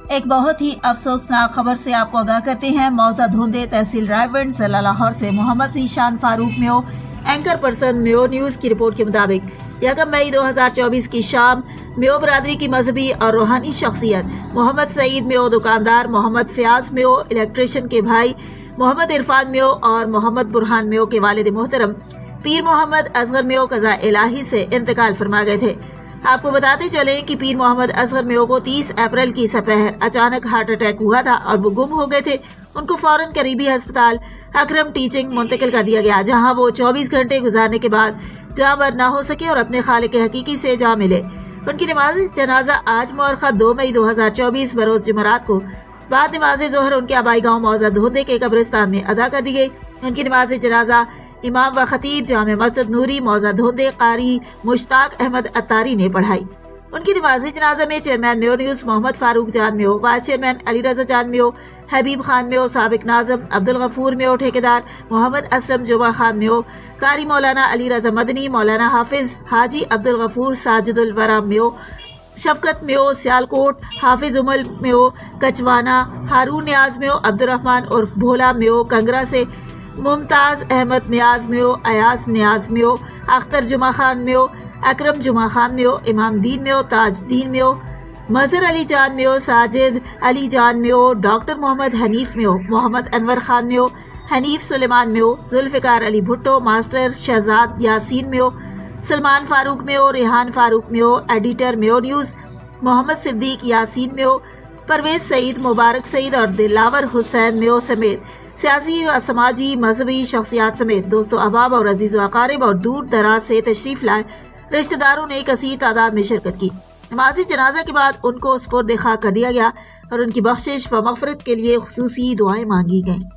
ایک بہت ہی افسوسناک خبر سے آپ کو آگاہ کرتے ہیں۔ موضع دھوندے تحصیل رائے گنج ضلع لاہور سے محمد ذیشان فاروق میو اینکر پرسن میو نیوز کی رپورٹ کے مطابق 1 مئی 2024 کی شام میو برادری کی مذہبی اور روحانی شخصیت محمد سعید میو دکاندار، محمد فیاض میو الیکٹریشین کے بھائی، محمد عرفان میو اور محمد برہان میو کے والد محترم پیر محمد اصغر میو قضاء الہی سے انتقال فرما گئے تھے۔ آپ کو بتاتے چلیں کہ پیر محمد اصغر میو کو 30 اپریل کی سپہر اچانک ہارٹ اٹیک ہوا تھا اور وہ گم ہو گئے تھے۔ ان کو فوراً قریبی ہسپتال اکرم ٹیچنگ منتقل کر دیا گیا، جہاں وہ 24 گھنٹے گزارنے کے بعد جاں بر نہ ہو سکے اور اپنے خالق حقیقی سے جا ملے۔ ان کی نماز جنازہ آج مورخہ 2 مئی 2024 بروز جمعرات کو بعد نماز ظہر ان کے آبائی گاؤں موضع دھوندے کے قبرستان میں ادا کر دی گئی۔ ان کی نماز جنازہ امام و خطیب جامع مسجد نوری موضع دھوندے قاری مشتاق احمد اتاری نے پڑھائی۔ ان کی نماز جنازہ میں چیئرمین میو نیوز محمد فاروق جان میو، وائس چیئرمین علی رضا جان میو، حبیب خان میو، سابق ناظم عبدالغفور میو ٹھیکیدار، محمد اسلم جمعہ خان میو، قاری مولانا علی رضا مدنی، مولانا حافظ حاجی عبدالغفور ساجد الورا میو، شفقت میو سیالکوٹ، حافظ امل میو کچوانا، ہارون نیاز میو، عبدالرحمن عرف بھولا میو کنگرا سے، ممتاز احمد نیاز میو، ایاز نیاز میو، اختر جمعہ خان میو، اکرم جمعہ خان میو، امام دین میو، تاج دین میو، مظہر علی جان میو، ساجد علی جان میو، ڈاکٹر محمد حنیف میو، محمد انور خان میو، حنیف سلیمان میو، ذوالفقار علی بھٹو، ماسٹر شہزاد یاسین میو، سلمان فاروق میو، ریحان فاروق میو، ایڈیٹر میو نیوز، محمد صدیق یاسین میو، پرویز سعید، مبارک سعید اور دلاور حسین میو سمیت سیاسی و سماجی مذہبی شخصیات سمیت دوستو احباب اور عزیز و اقارب اور دور دراز سے تشریف لائے رشتہ داروں نے کثیر تعداد میں شرکت کی۔ نماز جنازہ کے بعد ان کو سپرد خاک کر دیا گیا اور ان کی بخشش و مغفرت کے لیے خصوصی دعائیں مانگی گئیں۔